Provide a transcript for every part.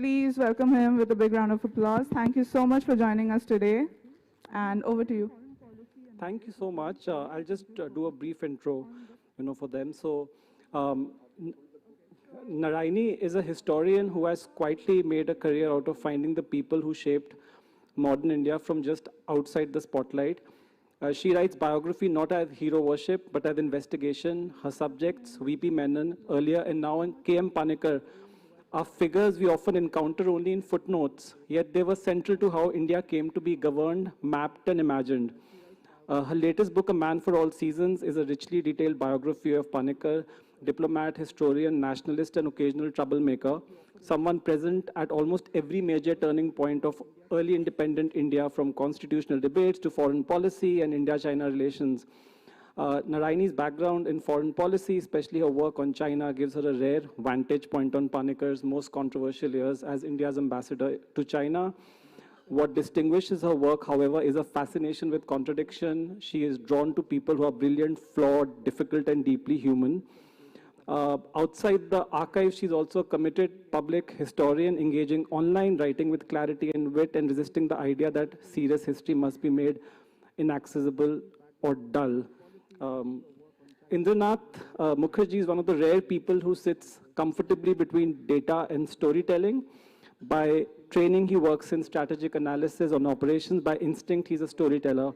please welcome him with a big round of applause. Thank you so much for joining us today. And over to you. Thank you so much. I'll just do a brief intro, for them. So, Narayani is a historian who has quietly made a career out of finding the people who shaped modern India from just outside the spotlight. She writes biography not as hero worship, but as investigation. Her subjects, V.P. Menon, earlier and now, and K.M. Panikkar, are figures we often encounter only in footnotes, yet they were central to how India came to be governed, mapped, and imagined. Her latest book, A Man for All Seasons, is a richly detailed biography of Panikkar, diplomat, historian, nationalist, and occasional troublemaker, someone present at almost every major turning point of early independent India, from constitutional debates to foreign policy and India-China relations. Narayani's background in foreign policy, especially her work on China, gives her a rare vantage point on Panikkar's most controversial years as India's ambassador to China. What distinguishes her work, however, is a fascination with contradiction. She is drawn to people who are brilliant, flawed, difficult, and deeply human. Outside the archive, she's also a committed public historian, engaging online, writing with clarity and wit, and resisting the idea that serious history must be made inaccessible or dull. Indranath Mukherjee is one of the rare people who sits comfortably between data and storytelling. By training, he works in strategic analysis on operations. By instinct, he's a storyteller.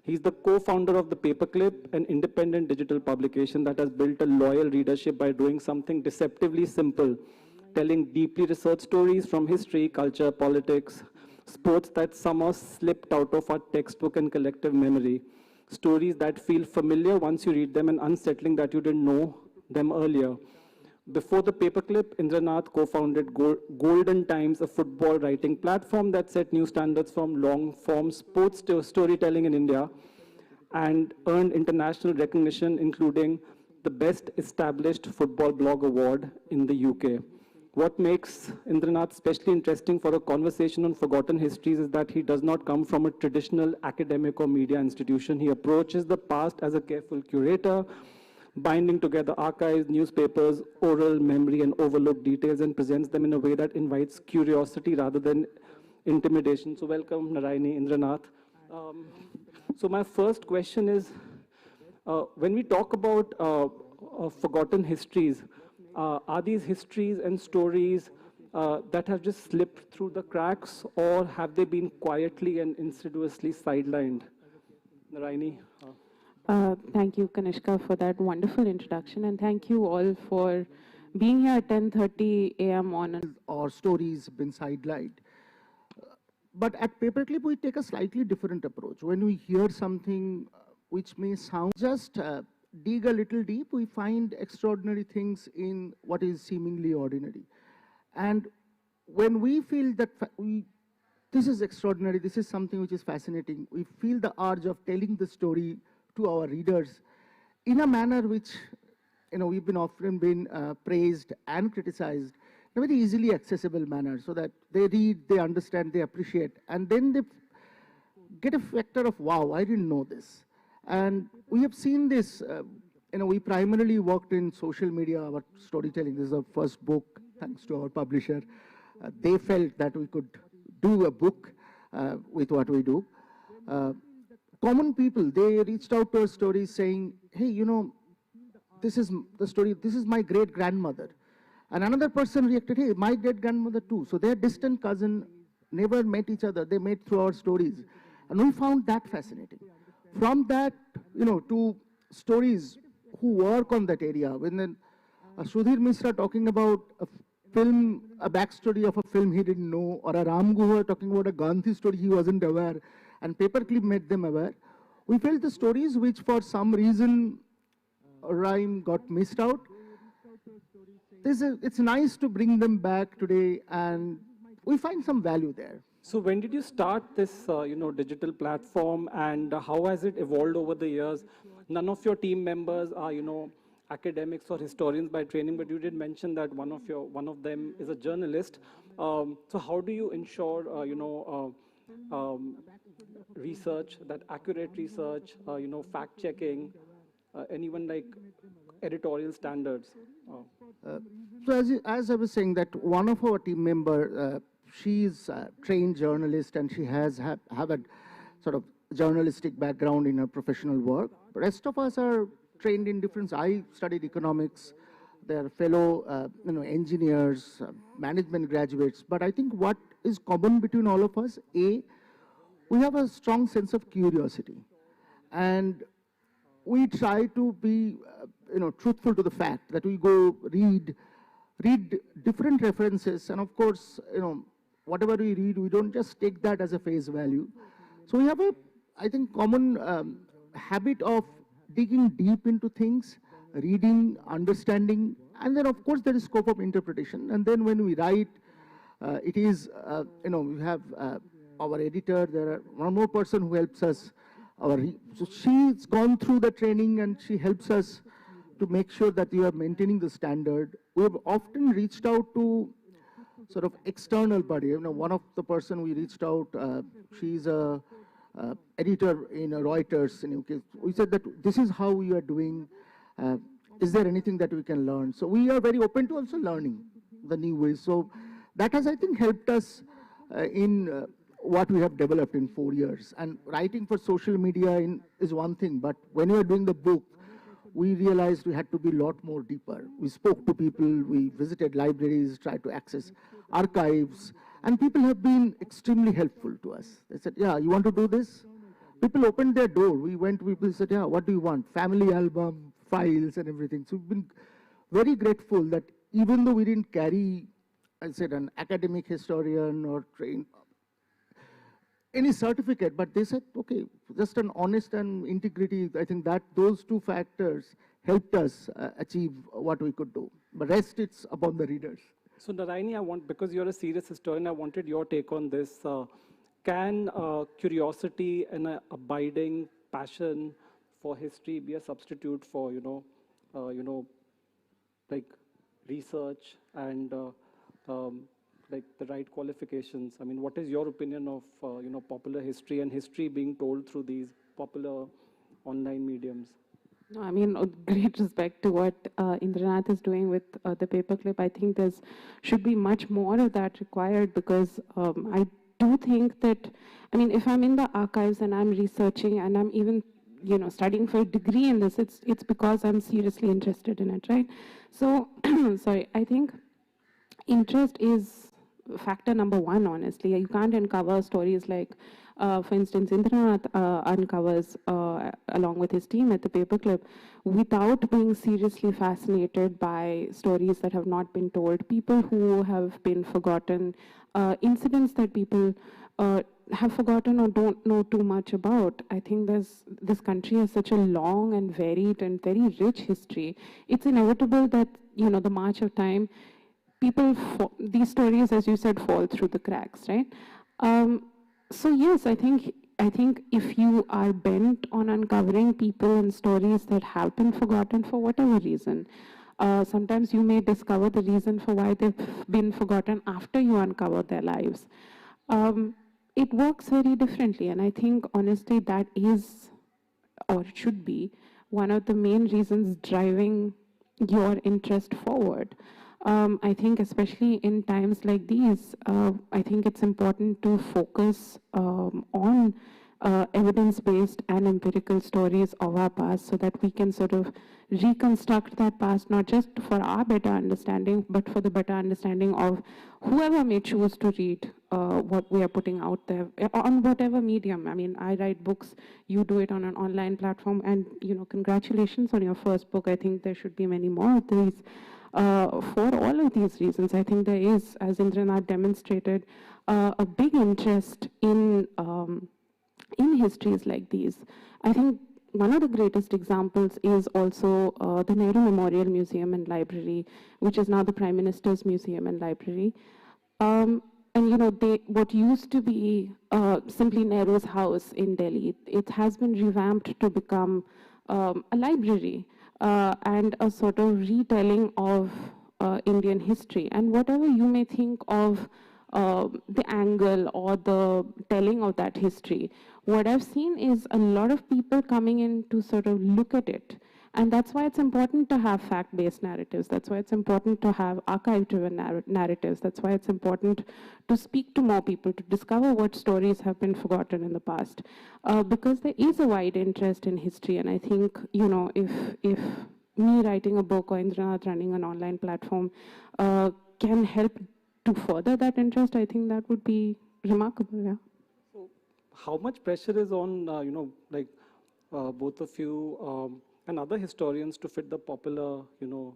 He's the co-founder of The Paperclip, an independent digital publication that has built a loyal readership by doing something deceptively simple, telling deeply researched stories from history, culture, politics, sports that somehow slipped out of our textbook and collective memory. Stories that feel familiar once you read them and unsettling that you didn't know them earlier. Before The Paperclip, Indranath co-founded Golden Times, a football writing platform that set new standards from long-form sports storytelling in India, and earned international recognition, including the Best Established Football Blog Award in the UK. What makes Indranath especially interesting for a conversation on forgotten histories is that he does not come from a traditional academic or media institution. He approaches the past as a careful curator, binding together archives, newspapers, oral memory, and overlooked details, and presents them in a way that invites curiosity rather than intimidation. So welcome, Narayani, Indranath. So my first question is, when we talk about forgotten histories, are these histories and stories that have just slipped through the cracks, or have they been quietly and insidiously sidelined? Narayani? Thank you, Kanishka, for that wonderful introduction, and thank you all for being here at 10:30 a.m. on. Or stories been sidelined. But at Paperclip, we take a slightly different approach. When we hear something which may sound, just dig a little deep, we find extraordinary things in what is seemingly ordinary. And when we feel that this is extraordinary, this is something which is fascinating, we feel the urge of telling the story to our readers in a manner which, we've been often been praised and criticized in a very easily accessible manner, so that they read, they understand, they appreciate, and then they get a factor of, wow, I didn't know this. And we have seen this, we primarily worked in social media, our storytelling. This is our first book, thanks to our publisher. They felt that we could do a book with what we do. Common people, they reached out to our stories saying, hey, this is the story, this is my great-grandmother. And another person reacted, hey, my great-grandmother too. So their distant cousin never met each other, they met through our stories. And we found that fascinating. From that, to stories who work on that area. When Sudhir Mishra talking about a film, a backstory of a film he didn't know, or a Ram Guha talking about a Gandhi story he wasn't aware, and Paperclip made them aware. We felt the stories which for some reason rhyme got missed out. It's nice to bring them back today, and we find some value there. So when did you start this, digital platform, and how has it evolved over the years? None of your team members are, academics or historians by training, but you did mention that one of them is a journalist. So how do you ensure, research, that accurate research, fact checking, and even like editorial standards? As I was saying, that one of our team member, she's a trained journalist and she has have a sort of journalistic background in her professional work. The rest of us are trained in different. I studied economics. There are fellow, engineers, management graduates. But I think what is common between all of us, we have a strong sense of curiosity, and we try to be, truthful to the fact that we go read different references, and of course, whatever we read, we don't just take that as a face value. So we have a, I think, common habit of digging deep into things, reading, understanding, and then of course there is scope of interpretation. And then when we write, it is, we have our editor, there are one more person who helps us. So she's gone through the training and she helps us to make sure that we are maintaining the standard. We have often reached out to sort of external body. One of the person we reached out, she's a editor in Reuters in UK. We said that this is how we are doing. Is there anything that we can learn? So we are very open to also learning the new ways. So that has, I think, helped us in what we have developed in 4 years. And writing for social media is one thing, but when we were doing the book, we realized we had to be a lot more deeper. We spoke to people, we visited libraries, tried to access archives, and people have been extremely helpful to us. They said, yeah, you want to do this? People opened their door. We went, people said, yeah, what do you want? Family album, files, and everything. So we've been very grateful that even though we didn't carry, I said, an academic historian or trained any certificate, but they said, okay, just an honest and integrity. I think that those two factors helped us achieve what we could do. But rest, it's upon the readers. So Narayani, because you're a serious historian, I wanted your take on this. Can curiosity and an abiding passion for history be a substitute for, like research and like the right qualifications? I mean, what is your opinion of, popular history and history being told through these popular online mediums? No, I mean, great respect to what Indranath is doing with the paperclip. I think there should be much more of that required, because I do think that, I mean, if I'm in the archives and I'm researching and I'm even, studying for a degree in this, it's because I'm seriously interested in it, right? So, sorry, I think interest is factor number one, honestly. You can't uncover stories like, for instance, Indranath uncovers, along with his team at the paperclip, without being seriously fascinated by stories that have not been told, people who have been forgotten, incidents that people have forgotten or don't know too much about. I think this country has such a long and varied and very rich history. It's inevitable that, the march of time, these stories, as you said, fall through the cracks, right? So yes, I think if you are bent on uncovering people and stories that have been forgotten for whatever reason, sometimes you may discover the reason for why they've been forgotten after you uncover their lives. It works very differently, and I think honestly that is, or should be, one of the main reasons driving your interest forward. I think especially in times like these, I think it's important to focus on evidence-based and empirical stories of our past, so that we can sort of reconstruct that past, not just for our better understanding, but for the better understanding of whoever may choose to read what we are putting out there on whatever medium. I mean, I write books, you do it on an online platform, and congratulations on your first book. I think there should be many more of these. For all of these reasons, I think there is, as Indranath demonstrated, a big interest in histories like these. I think one of the greatest examples is also the Nehru Memorial Museum and Library, which is now the Prime Minister's Museum and Library. And what used to be simply Nehru's house in Delhi, it has been revamped to become a library. And a sort of retelling of Indian history. And whatever you may think of the angle or the telling of that history, what I've seen is a lot of people coming in to sort of look at it And that's why it's important to have fact-based narratives. That's why it's important to have archive-driven narratives. That's why it's important to speak to more people, to discover what stories have been forgotten in the past. Because there is a wide interest in history, and I think, you know, if me writing a book or Indranath running an online platform can help to further that interest, I think that would be remarkable, yeah. So how much pressure is on, you know, like both of you and other historians to fit the popular, you know,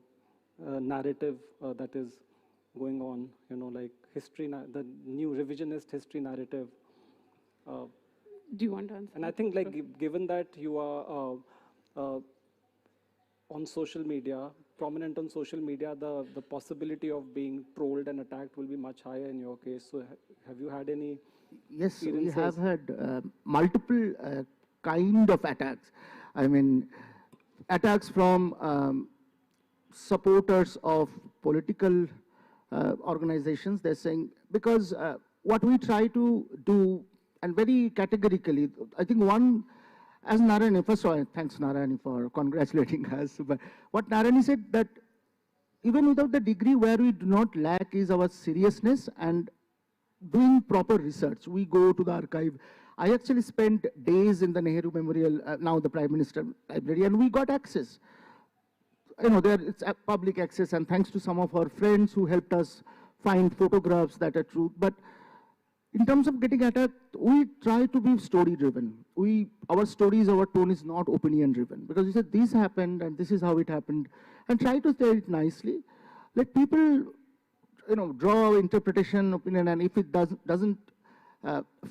narrative that is going on, you know, like history, the new revisionist history narrative. Do you want to answer? And I think, like, given that you are on social media, prominent on social media, the possibility of being trolled and attacked will be much higher in your case. So have you had any Yes, we experiences? have had multiple kind of attacks. I mean, attacks from supporters of political organizations. They're saying, because what we try to do, and very categorically, I think one, as Narayani, first of all, thanks Narayani for congratulating us, but what Narayani said, that even without the degree, where we do not lack is our seriousness and doing proper research. We go to the archive. I actually spent days in the Nehru Memorial, now the Prime Minister Library, and we got access. You know, there it's public access, and thanks to some of our friends who helped us find photographs that are true. But in terms of getting attacked, we try to be story-driven. Our stories, our tone is not opinion-driven, because we said this happened and this is how it happened, and try to tell it nicely. Let people, you know, draw interpretation, opinion, and if it doesn't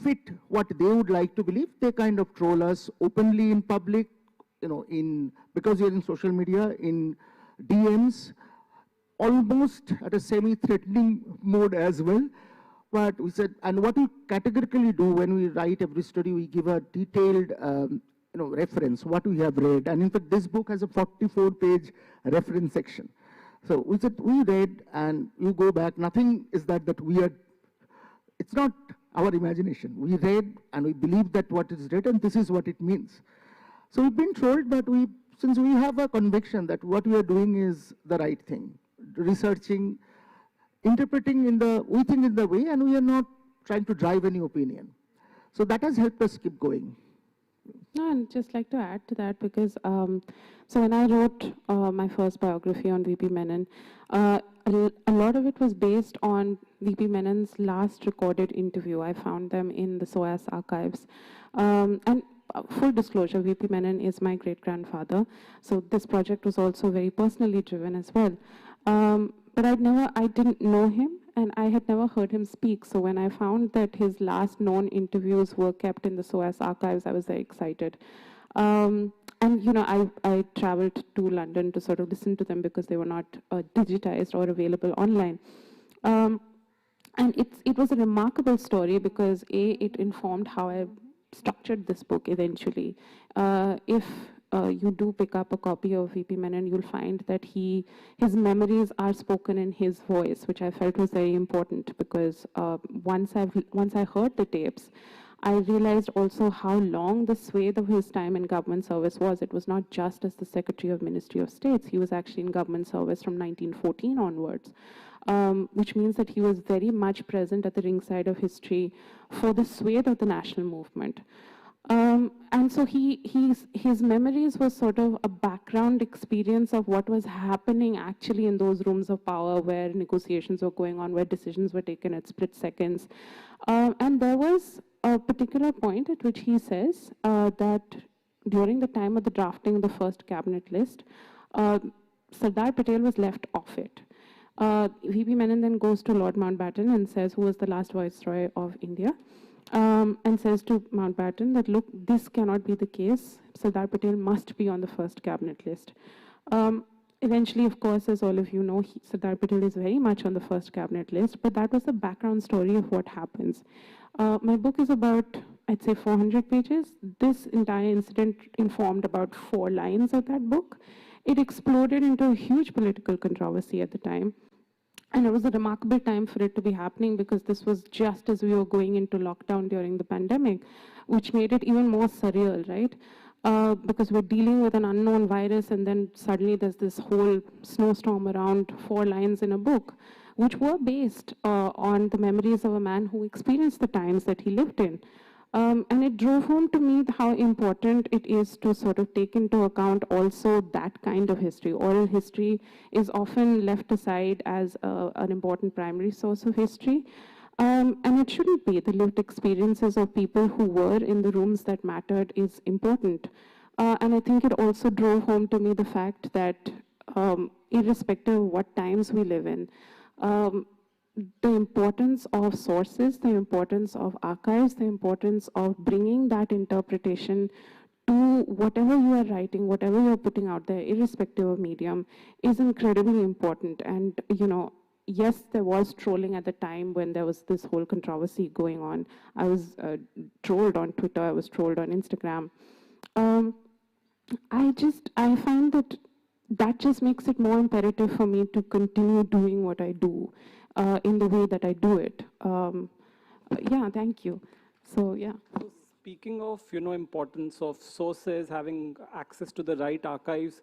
fit what they would like to believe, they kind of troll us openly in public, you know, because you're in social media, in DMs, almost at a semi-threatening mode as well. But we said, and what we categorically do when we write every story, we give a detailed, you know, reference, what we have read. And in fact, this book has a 44-page reference section. So we said, we read, and you go back, nothing is that we are, it's not our imagination. We read, and we believe that what is written, this is what it means. So we've been told, but since we have a conviction that what we are doing is the right thing, researching, interpreting we think in the way, and we are not trying to drive any opinion. So that has helped us keep going. No, I'd just like to add to that, because so when I wrote my first biography on VP Menon, a lot of it was based on VP Menon's last recorded interview. I found them in the SOAS archives. And full disclosure, VP Menon is my great-grandfather, so this project was also very personally driven as well. But I didn't know him, and I had never heard him speak. So when I found that his last known interviews were kept in the SOAS archives, I was very excited. And you know, I traveled to London to sort of listen to them because they were not digitized or available online. And it was a remarkable story because it informed how I structured this book eventually. If you do pick up a copy of VP Menon, you'll find that his memories are spoken in his voice, which I felt was very important, because once I heard the tapes, I realized also how long the swathe of his time in government service was. It was not just as the Secretary of Ministry of States. He was actually in government service from 1914 onwards, which means that he was very much present at the ringside of history for the swathe of the national movement. And so his memories was sort of a background experience of what was happening actually in those rooms of power where negotiations were going on, where decisions were taken at split seconds. And there was a particular point at which he says that during the time of the drafting of the first cabinet list, Sardar Patel was left off it. VP Menon then goes to Lord Mountbatten and says, who was the last Viceroy of India, and says to Mountbatten that, look, this cannot be the case. Sardar Patel must be on the first cabinet list. Eventually, of course, as all of you know, Sardar Patel is very much on the first cabinet list, but that was the background story of what happens. My book is about, I'd say, 400 pages. This entire incident informed about 4 lines of that book. It exploded into a huge political controversy at the time. And it was a remarkable time for it to be happening, because this was just as we were going into lockdown during the pandemic, which made it even more surreal, right? because we're dealing with an unknown virus, and then suddenly there's this whole snowstorm around 4 lines in a book, which were based on the memories of a man who experienced the times that he lived in. And it drove home to me how important it is to sort of take into account also that kind of history. Oral history is often left aside as an important primary source of history. And it shouldn't be. The lived experiences of people who were in the rooms that mattered is important. And I think it also drove home to me the fact that irrespective of what times we live in, the importance of sources, the importance of archives, the importance of bringing that interpretation to whatever you are writing, whatever you're putting out there, irrespective of medium, is incredibly important. And, you know, yes, there was trolling at the time when there was this whole controversy going on. I was trolled on Twitter, I was trolled on Instagram. I find that just makes it more imperative for me to continue doing what I do in the way that I do it. Yeah, thank you. So, yeah. So speaking of, importance of sources, having access to the right archives,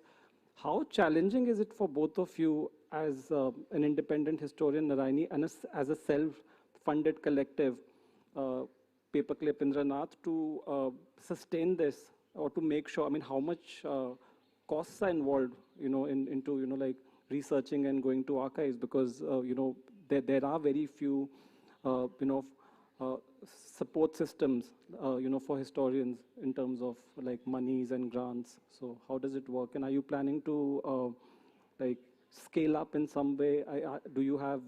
how challenging is it for both of you as an independent historian, Narayani, and as a self-funded collective, Paperclip Indranath, to sustain this or to make sure, how much costs are involved, into, like researching and going to archives, because, there are very few, support systems, for historians in terms of like monies and grants. So how does it work? And are you planning to like scale up in some way? Do you have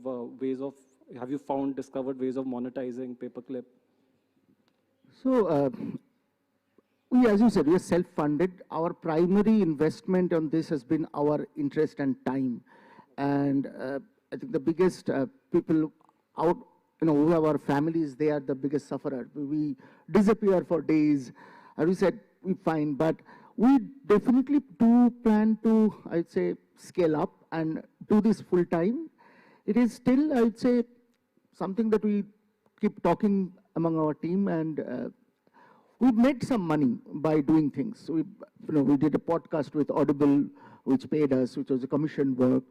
have you discovered ways of monetizing Paperclip? So, as you said, we are self-funded. Our primary investment on this has been our interest and time. And I think the biggest people out, who have our families, they are the biggest sufferer. We disappear for days. As we said, we find, but we definitely do plan to, I'd say, scale up and do this full time. It is still, I'd say, something that we keep talking among our team, and we've made some money by doing things. We did a podcast with Audible, which paid us, which was a commissioned work.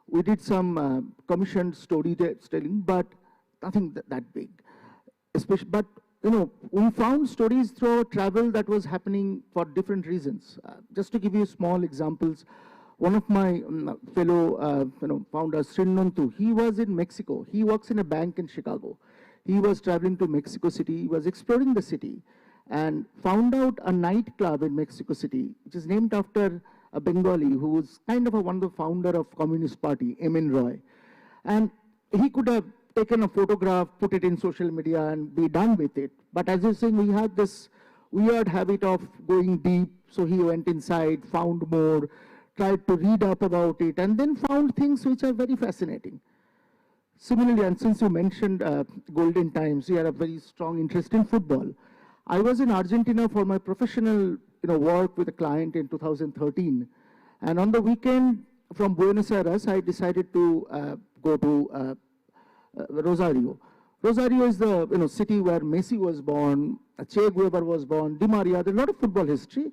We did some commissioned storytelling, but nothing that big. Especially, but we found stories through our travel that was happening for different reasons. Just to give you small examples, one of my fellow founders, Srinantu, he was in Mexico. He works in a bank in Chicago. He was traveling to Mexico City. He was exploring the city and found out a nightclub in Mexico City, which is named after a Bengali who was kind of one of the founder of Communist Party, M.N. Roy. And he could have taken a photograph, put it in social media, and be done with it. But as you're saying, we had this weird habit of going deep. So he went inside, found more, tried to read up about it, and then found things which are very fascinating. Similarly, and since you mentioned golden times, we had a very strong interest in football. I was in Argentina for my professional work with a client in 2013. And on the weekend from Buenos Aires, I decided to go to Rosario. Rosario is the city where Messi was born, Che Guevara was born, Di Maria. There's a lot of football history.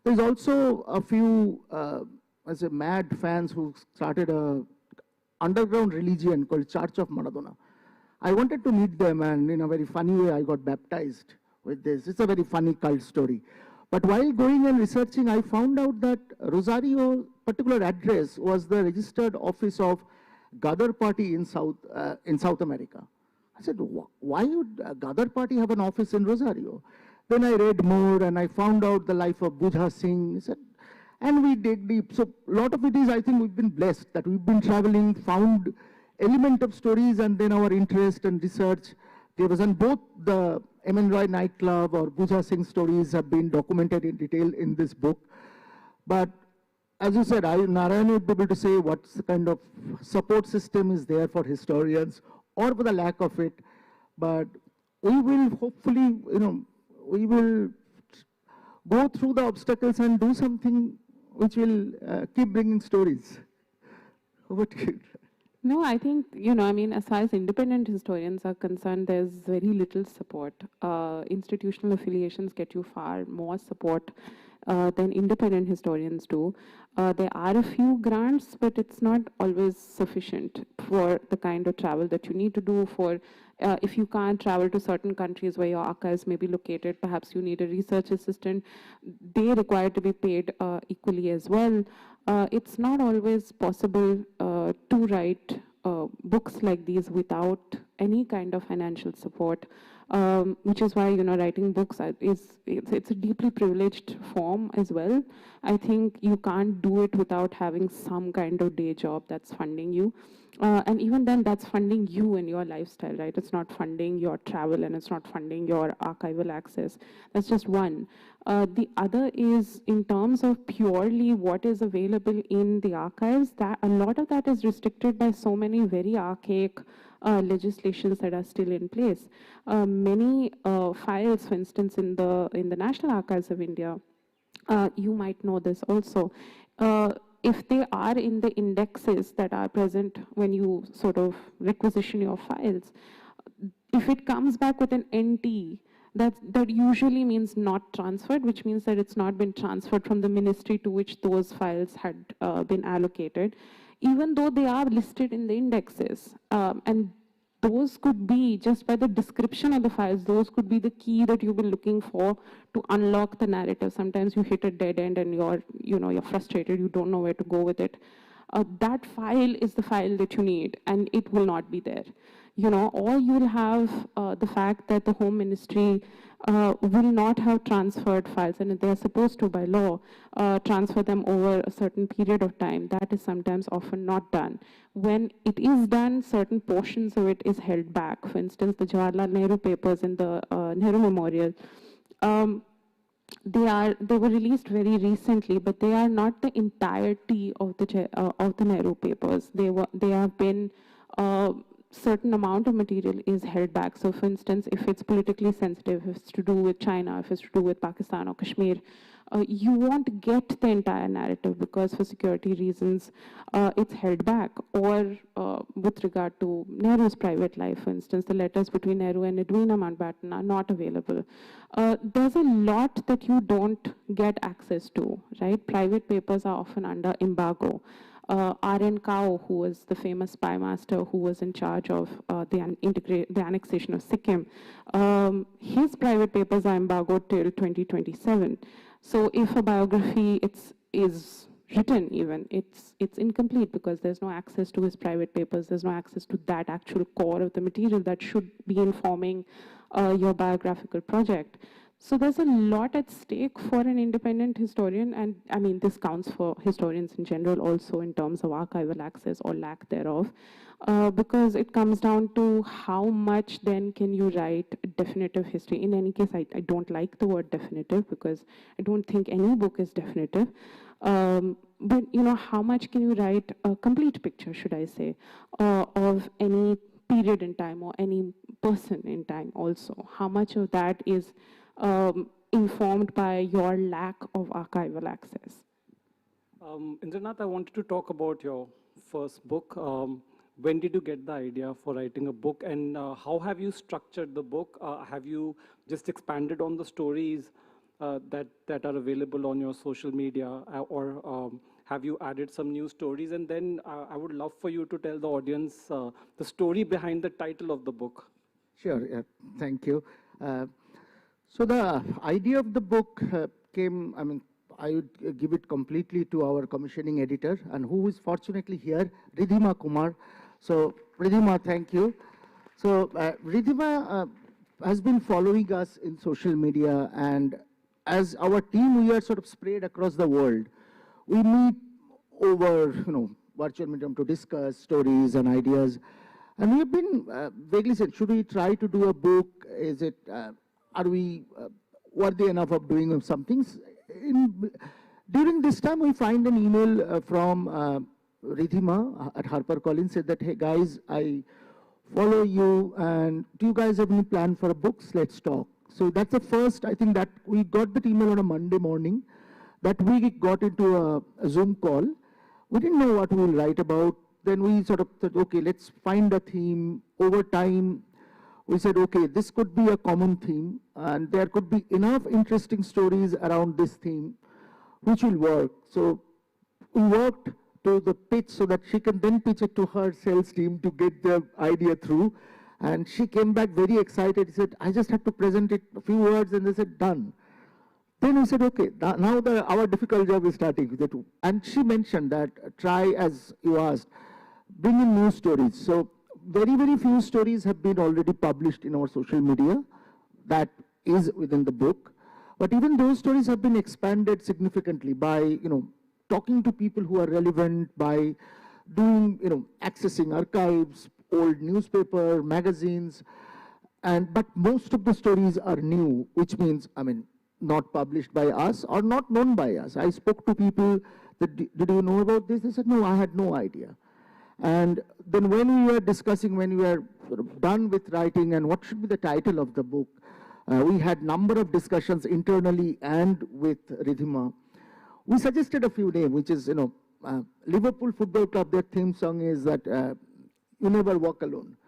There's also a few mad fans who started a underground religion called Church of Maradona. I wanted to meet them, and in a very funny way, I got baptized with this. It's a very funny cult story. But while going and researching, I found out that Rosario particular address was the registered office of Gadar Party in South America. I said, why would Gadar Party have an office in Rosario? Then I read more and I found out the life of Bujha Singh. I said, and we dig deep. So a lot of it is, I think we've been blessed that we've been traveling, found element of stories, and then our interest and research gave us. And both the M.N. Roy nightclub or Bujha Singh stories have been documented in detail in this book. But as you said, Narayani would be able to say what's the kind of support system is there for historians or for the lack of it. But we will hopefully, we will go through the obstacles and do something which will keep bringing stories. Over to you. No, I think, you know, I mean, as far as independent historians are concerned, there's very little support. Institutional affiliations get you far more support than independent historians do. There are a few grants, but it's not always sufficient for the kind of travel that you need to do. For if you can't travel to certain countries where your archives may be located, perhaps you need a research assistant. They require to be paid equally as well. It's not always possible to write books like these without any kind of financial support, which is why, you know, writing books it's a deeply privileged form as well. I think you can't do it without having some kind of day job that's funding you. And even then, that's funding you and your lifestyle, right? It's not funding your travel and it's not funding your archival access. That's just one. The other is in terms of purely what is available in the archives, that a lot of that is restricted by so many very archaic legislations that are still in place. Many files, for instance, in the National Archives of India, you might know this also. If they are in the indexes that are present when you sort of requisition your files, if it comes back with an NT, that usually means not transferred, which means that it's not been transferred from the ministry to which those files had been allocated, even though they are listed in the indexes. And those could be, just by the description of the files, those could be the key that you've been looking for to unlock the narrative. Sometimes you hit a dead end and you're frustrated, you don't know where to go with it. That file is the file that you need, and it will not be there. You know, or you'll have the fact that the Home Ministry will not have transferred files, and they're supposed to, by law, transfer them over a certain period of time. That is sometimes often not done. When it is done, certain portions of it is held back. For instance, the Jawaharlal Nehru papers in the Nehru Memorial, they were released very recently, but they are not the entirety of the Nehru papers. They have been certain amount of material is held back. So for instance, if it's politically sensitive, if it's to do with China, if it's to do with Pakistan or Kashmir, you won't get the entire narrative because for security reasons, it's held back. Or with regard to Nehru's private life, for instance, the letters between Nehru and Edwina Mountbatten are not available. There's a lot that you don't get access to, right? Private papers are often under embargo. R.N. Kao, who was the famous spy master who was in charge of the annexation of Sikkim, his private papers are embargoed till 2027. So if a biography is written even, it's incomplete because there's no access to his private papers, there's no access to that actual core of the material that should be informing your biographical project. So there's a lot at stake for an independent historian, and I mean, this counts for historians in general also in terms of archival access or lack thereof, because it comes down to how much then can you write definitive history. In any case, I don't like the word definitive because I don't think any book is definitive. But you know, how much can you write a complete picture, should I say, of any period in time or any person in time also? How much of that is informed by your lack of archival access? Indranath, I wanted to talk about your first book. When did you get the idea for writing a book, and how have you structured the book? Have you just expanded on the stories that are available on your social media, or have you added some new stories? And then I would love for you to tell the audience the story behind the title of the book. Sure, yeah, thank you. So the idea of the book came, I mean, I would give it completely to our commissioning editor, and who is fortunately here, Ridhima Kumar. So Ridhima, thank you. So Ridhima has been following us in social media, and as our team, we are sort of spread across the world. We meet over, virtual medium to discuss stories and ideas. And we have been vaguely said, should we try to do a book? Is it, are we worthy enough of doing some things? During this time, we find an email from Ridhima at HarperCollins, said that, hey guys, I follow you, and do you guys have any plan for books? Let's talk. So that's the first, I think that we got that email on a Monday morning. That week it got into a Zoom call. We didn't know what we will write about. then we sort of said, okay, let's find a theme. Over time, we said, okay, this could be a common theme, and there could be enough interesting stories around this theme, which will work. So we worked to the pitch so that she can then pitch it to her sales team to get the idea through. And she came back very excited. She said, I just had to present it a few words, and they said, done. Then we said, okay, now our difficult job is starting. And she mentioned that try, as you asked, bring in new stories. So very, very few stories have been already published in our social media. That is within the book. But even those stories have been expanded significantly by, talking to people who are relevant, by doing, accessing archives, old newspaper, magazines. But most of the stories are new, which means, not published by us or not known by us. I spoke to people that, did you know about this? They said, no, I had no idea. And then when we were discussing, when we were sort of done with writing and what should be the title of the book, we had number of discussions internally and with Ridhima. We suggested a few names, which is, Liverpool Football Club, their theme song is that you never walk alone.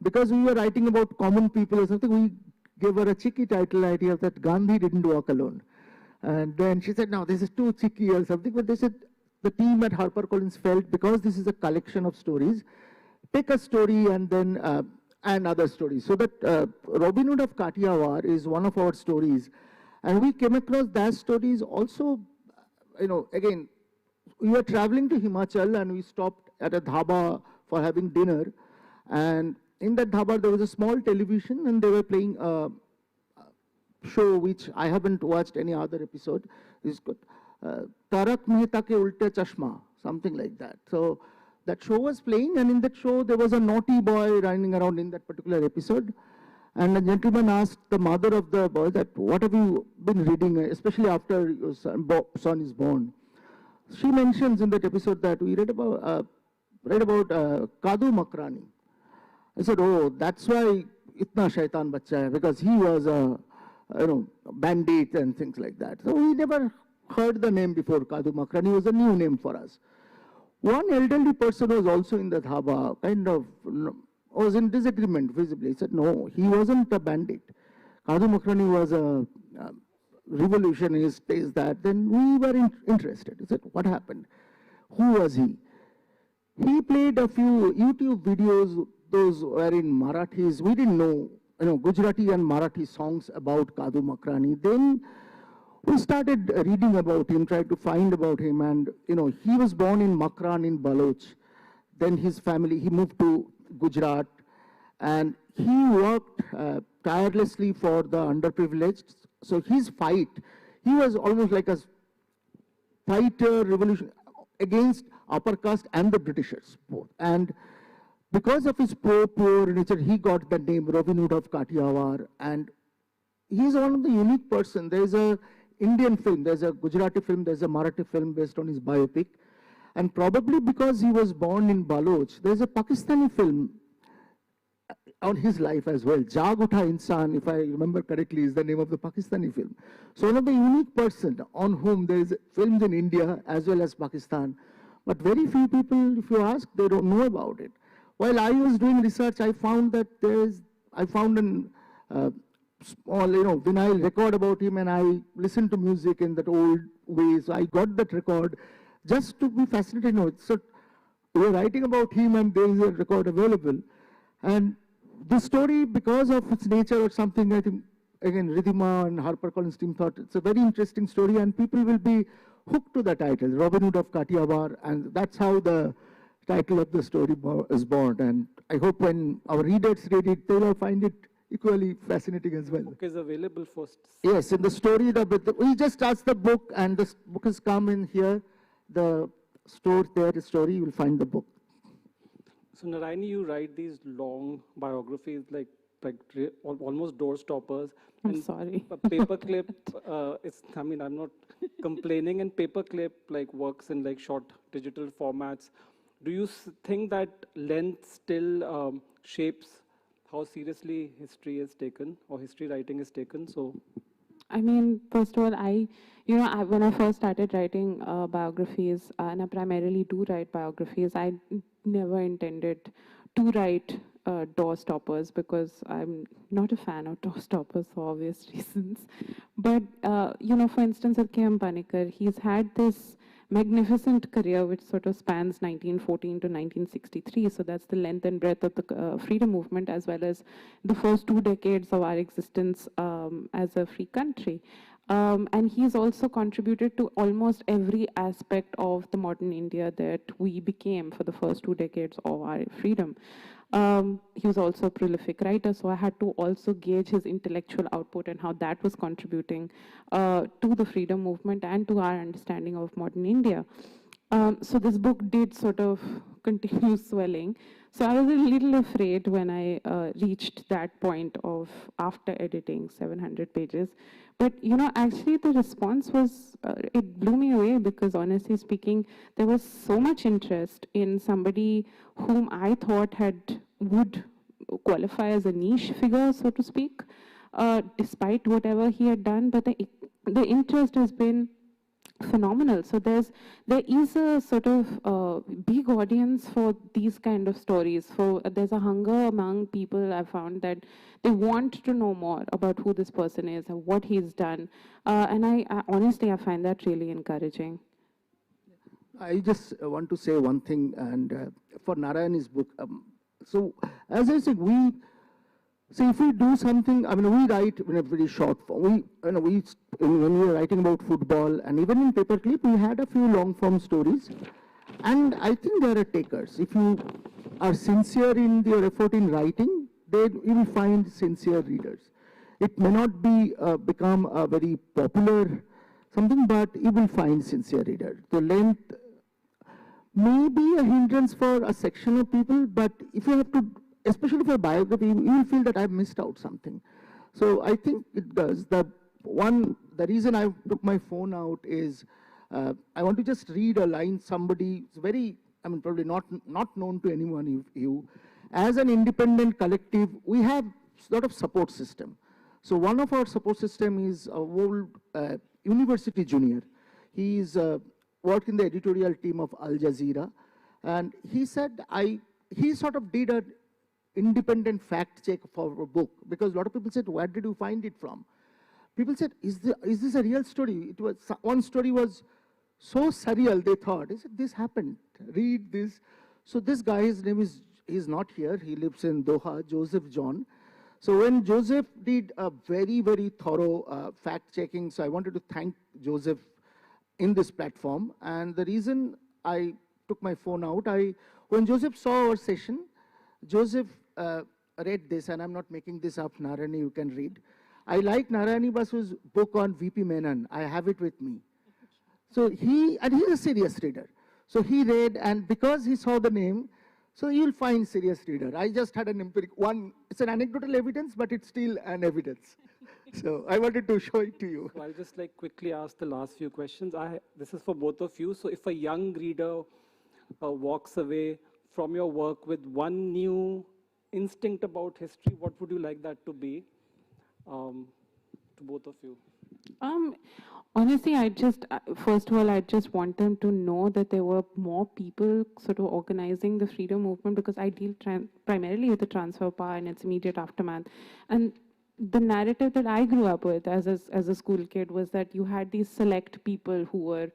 Because we were writing about common people or something, we gave her a cheeky title idea that Gandhi didn't walk alone. And then she said, no, this is too cheeky or something. But they said, the team at HarperCollins felt, because this is a collection of stories, pick a story and then and other stories. So that Robin Hood of Kathiawar is one of our stories. And we came across that stories also, again, we were traveling to Himachal and we stopped at a dhaba for having dinner. And in that dhaba, there was a small television and they were playing a show which I haven't watched any other episode. It's called Tarak Mehta Ke Ulte Chashma, something like that. So that show was playing, and in that show there was a naughty boy running around in that particular episode. And a gentleman asked the mother of the boy that, what have you been reading, especially after your son is born? She mentions in that episode that we read about Kadu Makrani. I said, oh, that's why itna shaitan bacha hai, because he was a bandit and things like that. So we never heard the name before. Kadu Makrani was a new name for us. One elderly person was also in the dhaba, kind of was in disagreement visibly. He said, no, he wasn't a bandit. Kadu Makrani was a revolutionist, says that. Then we were interested. He said, what happened? Who was he? He played a few YouTube videos, those were in Marathis. We didn't know, Gujarati and Marathi songs about Kadu Makrani. Then we started reading about him, tried to find about him, and he was born in Makran in Baloch. Then his family, he moved to Gujarat, and he worked tirelessly for the underprivileged. So his fight, he was almost like a fighter revolution against upper caste and the Britishers both. And because of his poor nature, he got the name Robin Hood of Kathiawar, and he's one of the unique person. There's a Indian film, there's a Gujarati film, there's a Marathi film based on his biopic. And probably because he was born in Baloch, there's a Pakistani film on his life as well. Jag Utha Insan, if I remember correctly, is the name of the Pakistani film. So one of the unique person on whom there is films in India as well as Pakistan. But very few people, if you ask, they don't know about it. While I was doing research, I found that I found an small, vinyl record about him, and I listened to music in that old way. So I got that record just to be fascinated. So we were writing about him, and there is a record available. And the story, because of its nature or something, I think, again, Ridhima and HarperCollins team thought it's a very interesting story, and people will be hooked to the title, Robin Hood of Kathiawar, and that's how the title of the story is born. And I hope when our readers read it, they will find it equally fascinating as well. The book is available first. Yes, in the story, we just asked the book, and the book has come in here. The store there, the story, you will find the book. So Narayani, you write these long biographies, like almost door stoppers. I'm sorry. A paperclip, I'm not complaining, and paperclip works in short digital formats. Do you think that length still shapes how seriously history is taken or history writing is taken? So, I mean, first of all, when I first started writing biographies, and I primarily do write biographies, I never intended to write door stoppers because I'm not a fan of door stoppers for obvious reasons. But, for instance, of K.M. Panikkar, he's had this magnificent career which sort of spans 1914 to 1963. So that's the length and breadth of the freedom movement, as well as the first 2 decades of our existence as a free country. And he's also contributed to almost every aspect of the modern India that we became for the first 2 decades of our freedom. He was also a prolific writer, so I had to also gauge his intellectual output and how that was contributing to the freedom movement and to our understanding of modern India. So this book did sort of continue swelling. So I was a little afraid when I reached that point of, after editing 700 pages. But, actually the response was, it blew me away, because honestly speaking, there was so much interest in somebody whom I thought would qualify as a niche figure, so to speak, despite whatever he had done. But the interest has been phenomenal. So there is a sort of big audience for these kind of stories. There's a hunger among people. I found that they want to know more about who this person is and what he's done. And I honestly, I find that really encouraging. I just want to say one thing, and for Narayani's book. So as I said, if we do something, I mean, we write in a very short form. When we were writing about football, and even in Paperclip, we had a few long form stories. And I think there are takers. If you are sincere in your effort in writing, then you will find sincere readers. It may not be become a very popular something, but you will find sincere readers. The length may be a hindrance for a section of people, but if you have to, especially for biography, you will feel that I've missed out something. So I think it does. The reason I took my phone out is I want to just read a line. Somebody, it's very, I mean, probably not known to anyone. You, as an independent collective, we have a lot of support system. So one of our support system is a old university junior. He's worked in the editorial team of Al Jazeera, and he said he sort of did a independent fact check for a book, because a lot of people said, where did you find it from? People said, is this a real story? It was, one story was so surreal, they thought, he said, this happened, read this. So this guy, his name is, he's not here, he lives in Doha, Joseph John. So when Joseph did a very, very thorough fact checking, so I wanted to thank Joseph in this platform. And the reason I took my phone out, when Joseph saw our session, Joseph read this, and I'm not making this up, Narayani, you can read. I like Narayani Basu's book on VP Menon. I have it with me. So he's a serious reader. So he read, and because he saw the name, so you'll find serious reader. I just had an it's an anecdotal evidence, but it's still an evidence. So I wanted to show it to you. So I'll just quickly ask the last few questions. This is for both of you. So if a young reader walks away from your work with one new instinct about history, what would you like that to be, to both of you? Honestly, first of all, I just want them to know that there were more people sort of organizing the freedom movement, because I deal primarily with the transfer of power and its immediate aftermath. And the narrative that I grew up with as a school kid was that you had these select people who were,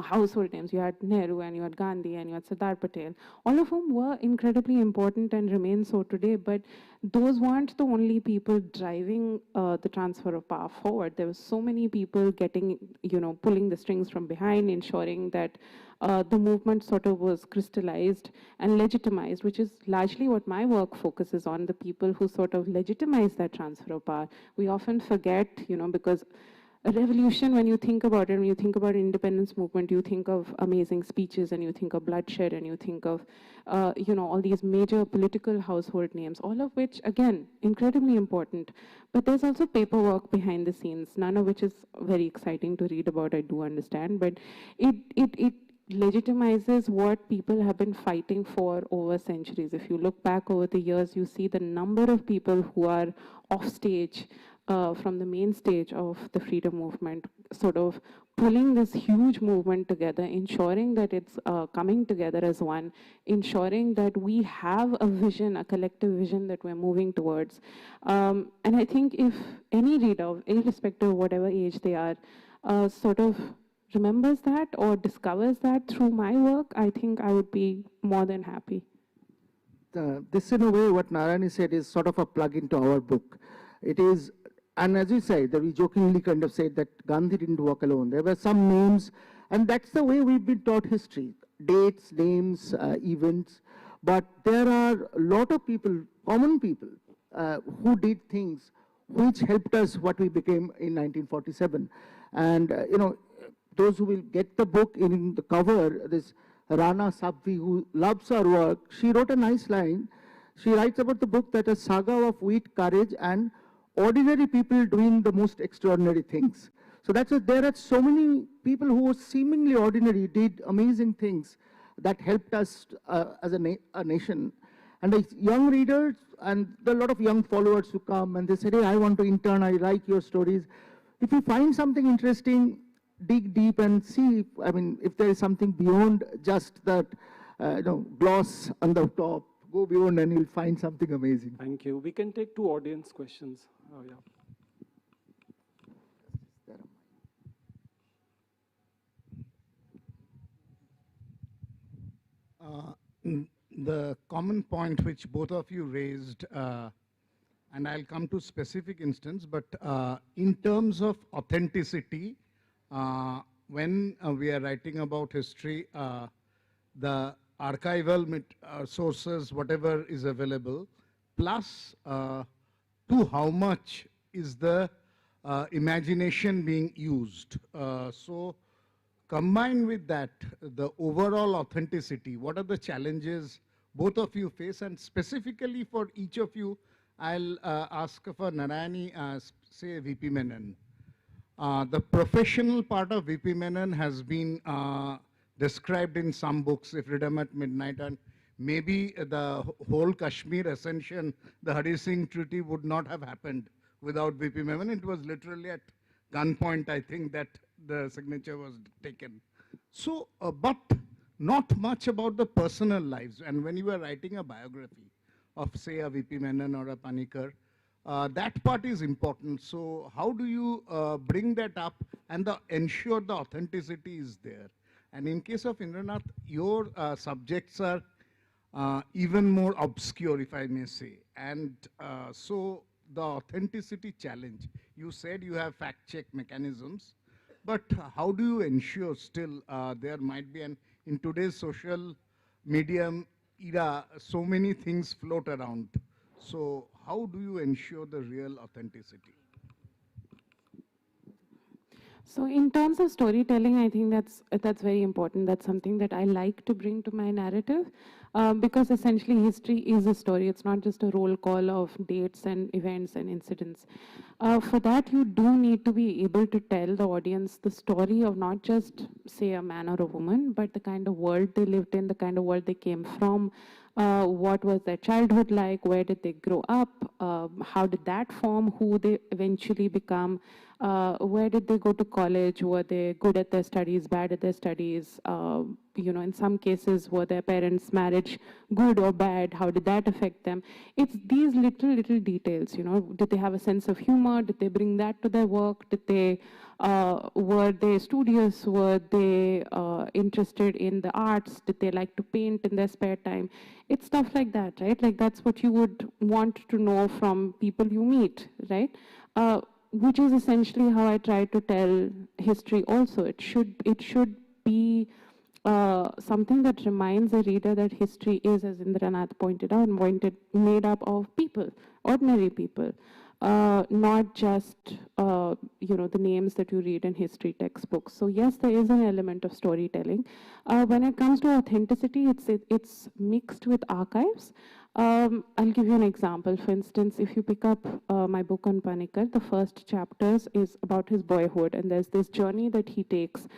household names. You had Nehru, and you had Gandhi, and you had Sardar Patel, all of whom were incredibly important and remain so today. But those weren't the only people driving the transfer of power forward. There were so many people getting, pulling the strings from behind, ensuring that the movement sort of was crystallized and legitimized, which is largely what my work focuses on, the people who sort of legitimize that transfer of power. We often forget, because a revolution, when you think about it, when you think about independence movement, you think of amazing speeches, and you think of bloodshed, and you think of, all these major political household names, all of which, again, incredibly important. But there's also paperwork behind the scenes, none of which is very exciting to read about, I do understand, but it legitimizes what people have been fighting for over centuries. If you look back over the years, you see the number of people who are off stage from the main stage of the freedom movement, sort of pulling this huge movement together, ensuring that it's coming together as one, ensuring that we have a vision, a collective vision that we're moving towards. And I think if any reader, irrespective of whatever age they are, sort of remembers that or discovers that through my work, I think I would be more than happy. This, in a way, what Narayani said is sort of a plug into our book. It is, and as you say, that we jokingly kind of said that Gandhi didn't walk alone. There were some names, and that's the way we've been taught history. Dates, names, events. But there are a lot of people, common people, who did things which helped us what we became in 1947. And, you know, those who will get the book, in the cover, this Rana Sabvi, who loves her work, she wrote a nice line. She writes about the book that a saga of wit, courage, and ordinary people doing the most extraordinary things. So that's what, there are so many people who were seemingly ordinary, did amazing things that helped us as a nation. And the young readers and a lot of young followers who come and they say, hey, I want to intern, I like your stories. If you find something interesting, dig deep and see, I mean, if there is something beyond just that, gloss on the top, go beyond and you'll find something amazing. Thank you. We can take 2 audience questions. Oh, yeah. The common point which both of you raised, and I'll come to specific instance, but in terms of authenticity, when we are writing about history, the archival sources, whatever is available, plus to how much is the imagination being used. So combined with that, the overall authenticity, what are the challenges both of you face? And specifically for each of you, I'll ask for Narayani, say VP Menon. The professional part of VP Menon has been described in some books, if Freedom at Midnight, and maybe the whole Kashmir ascension, the Hari Singh Treaty would not have happened without VP Menon. It was literally at gunpoint, I think, that the signature was taken. So, but not much about the personal lives. And when you are writing a biography of, say, a VP Menon or a Panikkar, that part is important. So how do you bring that up and ensure the authenticity is there? And in case of Indranath, your subjects are even more obscure, if I may say. And so the authenticity challenge, you said you have fact-check mechanisms, but how do you ensure still there might be, in today's social media era, so many things float around. So how do you ensure the real authenticity? So in terms of storytelling, I think that's very important. That's something that I like to bring to my narrative, because essentially history is a story. It's not just a roll call of dates and events and incidents. For that, you do need to be able to tell the audience the story of not just, say, a man or a woman, but the kind of world they lived in, the kind of world they came from, what was their childhood like, where did they grow up, how did that form who they eventually become, where did they go to college, were they good at their studies, bad at their studies, in some cases, were their parents' marriage good or bad, how did that affect them? It's these little details, did they have a sense of humor, did they bring that to their work, did they, were they studious, were they interested in the arts, did they like to paint in their spare time? It's stuff like that, right? Like that's what you would want to know from people you meet, right? Which is essentially how I try to tell history also. It should be something that reminds the reader that history is, as Indranath pointed out, made up of people, ordinary people, not just the names that you read in history textbooks. So yes, there is an element of storytelling. When it comes to authenticity, it's mixed with archives. I'll give you an example. For instance, if you pick up my book on Panikkar, the first chapters is about his boyhood, and there's this journey that he takes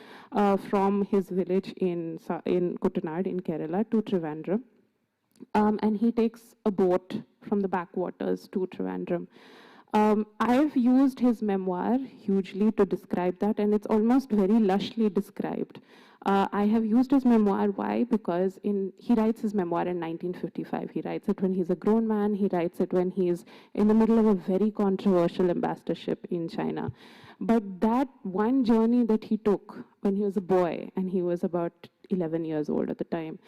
from his village in Kuttanad in Kerala to Trivandrum, and he takes a boat from the backwaters to Trivandrum. I've used his memoir hugely to describe that, and it's almost very lushly described. I have used his memoir. Why? Because he writes his memoir in 1955. He writes it when he's a grown man. He writes it when he's in the middle of a very controversial ambassadorship in China. But that one journey that he took when he was a boy, and he was about 11 years old at the time,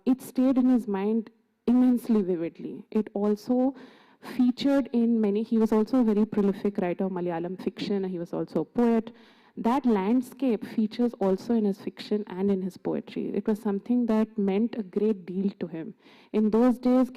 it stayed in his mind immensely vividly. It also featured in many, he was also a very prolific writer of Malayalam fiction, he was also a poet. That landscape features also in his fiction and in his poetry. It was something that meant a great deal to him. In those days,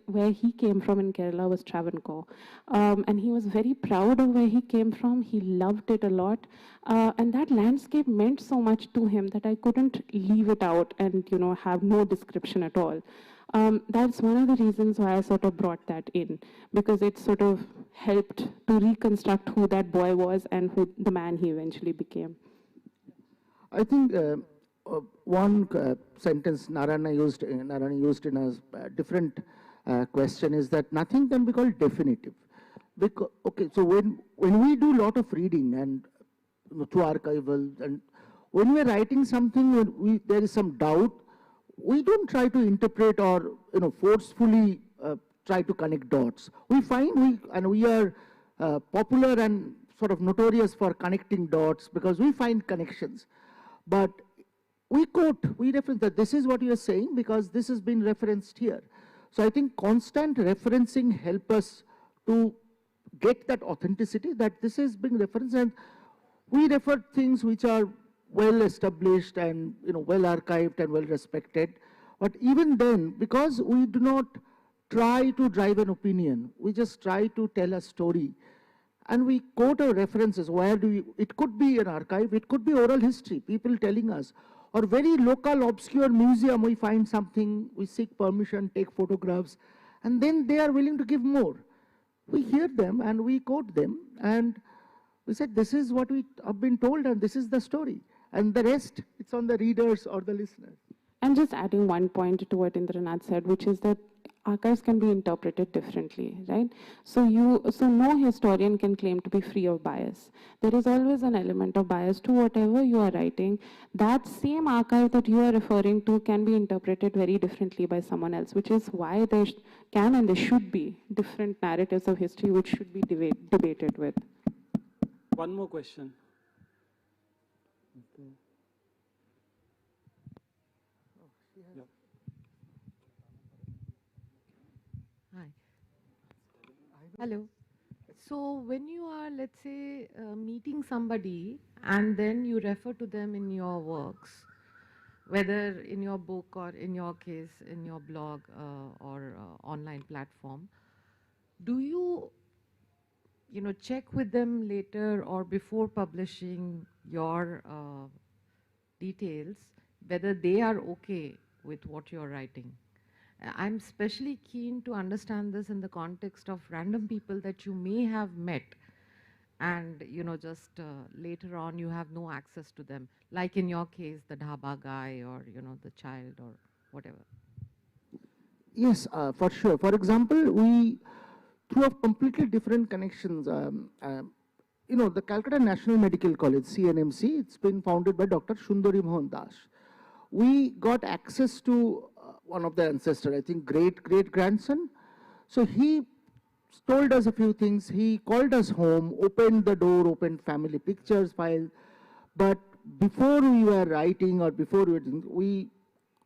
where he came from in Kerala was Travancore. And he was very proud of where he came from. He loved it a lot. And that landscape meant so much to him that I couldn't leave it out and, have no description at all. That's one of the reasons why I sort of brought that in, because it sort of helped to reconstruct who that boy was and who the man he eventually became. I think one sentence Narayani used in a different question is that nothing can be called definitive. Because, okay, so when we do a lot of reading and through archival, and when we're writing something, when there is some doubt, we don't try to interpret or forcefully try to connect dots. We find we are popular and sort of notorious for connecting dots because we find connections. But we reference that this is what you are saying because this has been referenced here. So I think constant referencing help us to get that authenticity that this is being referenced, and we refer things which are well established and well archived and well respected. But even then, because we do not try to drive an opinion, we just try to tell a story, and we quote our references. It could be an archive, it could be oral history, people telling us, or very local obscure museum, we find something, we seek permission, take photographs, and then they are willing to give more. We hear them and we quote them, and we said, this is what we have been told and this is the story. And the rest, it's on the readers or the listeners. And just adding one point to what Indranath said, which is that archives can be interpreted differently, right? So no historian can claim to be free of bias. There is always an element of bias to whatever you are writing. That same archive that you are referring to can be interpreted very differently by someone else, which is why there can and there should be different narratives of history which should be debated with. One more question. Yeah. Hi. Hello. So when you are, let's say, meeting somebody and then you refer to them in your works, whether in your book or in your case, in your blog or online platform, do you check with them later or before publishing your details, whether they are okay with what you're writing? I'm especially keen to understand this in the context of random people that you may have met and, just later on you have no access to them, like in your case, the dhaba guy or, the child or whatever. Yes, for sure. For example, we, through a completely different connections, the Calcutta National Medical College, CNMC, it's been founded by Dr. Sundari Mohan Das. We got access to one of the ancestors, I think great-great-grandson. So he told us a few things. He called us home, opened the door, opened family pictures file. But before we were writing or before we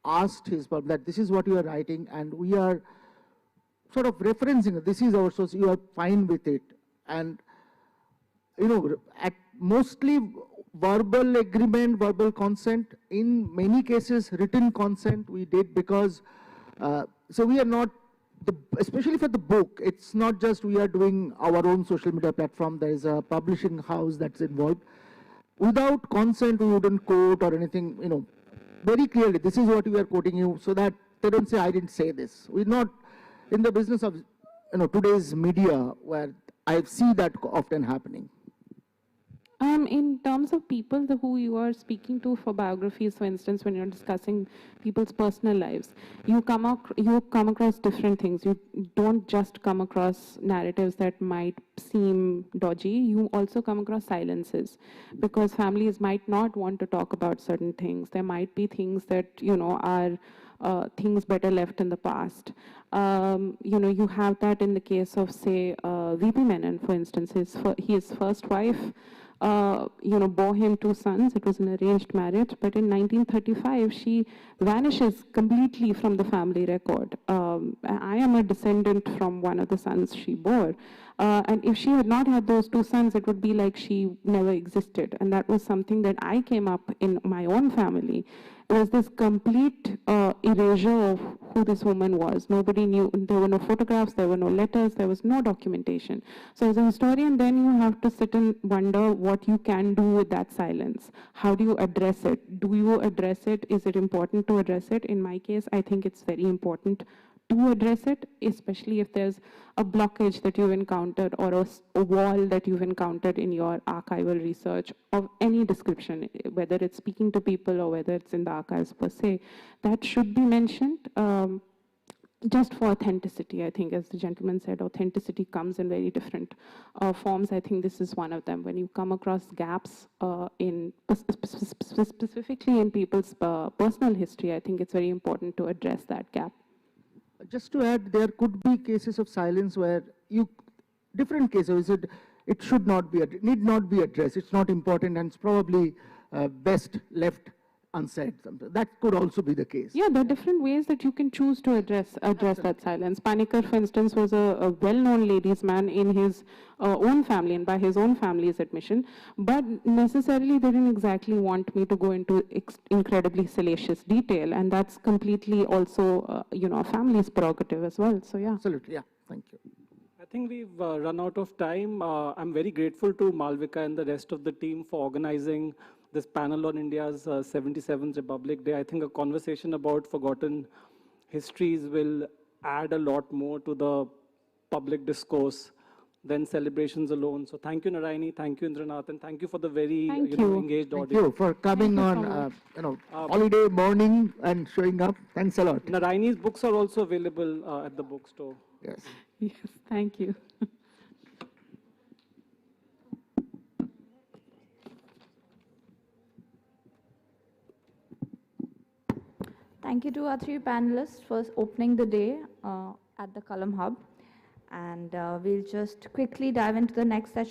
asked his pub that this is what you are writing and we are sort of referencing it. This is our source, you are fine with it. And, at mostly verbal agreement, verbal consent, in many cases written consent we did because, so we are not, especially for the book, it's not just we are doing our own social media platform, there is a publishing house that's involved. Without consent we wouldn't quote or anything, very clearly this is what we are quoting you so that they don't say I didn't say this. We're not in the business of today's media where I see that often happening. In terms of people who you are speaking to for biographies, for instance, when you're discussing people's personal lives, you come across different things. You don't just come across narratives that might seem dodgy. You also come across silences, because families might not want to talk about certain things. There might be things that are things better left in the past. You have that in the case of, say, VP Menon, for instance. His first wife bore him 2 sons. It was an arranged marriage, but in 1935, she vanishes completely from the family record. I am a descendant from one of the sons she bore. And if she had not had those 2 sons, it would be like she never existed. And that was something that I came up in my own family. It was this complete erasure of who this woman was. Nobody knew. There were no photographs, there were no letters, there was no documentation. So as a historian, then you have to sit and wonder what you can do with that silence. How do you address it? Do you address it? Is it important to address it? In my case, I think it's very important to address it, especially if there's a blockage that you've encountered, or a wall that you've encountered in your archival research of any description, whether it's speaking to people or whether it's in the archives per se. That should be mentioned. Just for authenticity, I think, as the gentleman said, authenticity comes in very different forms. I think this is one of them. When you come across gaps specifically in people's personal history, I think it's very important to address that gap. Just to add, there could be cases of silence where different cases, it should not be, need not be addressed. It's not important, and it's probably best left unsaid. That could also be the case. Yeah, there are different ways that you can choose to address that silence. Panikkar, for instance, was a well-known ladies' man in his own family and by his own family's admission, but necessarily they didn't exactly want me to go into incredibly salacious detail, and that's completely also, a family's prerogative as well. So, yeah. Absolutely, yeah. Thank you. I think we've run out of time. I'm very grateful to Malvika and the rest of the team for organizing this panel on India's 77th Republic Day. I think a conversation about forgotten histories will add a lot more to the public discourse than celebrations alone. So thank you, Narayani, thank you, Indranath, and thank you for the very engaged Thank audience. you for coming on holiday morning and showing up. Thanks a lot. Narayani's books are also available at the bookstore. Yes. Yes, thank you. Thank you to our 3 panelists for opening the day at the Column Hub. And we'll just quickly dive into the next session.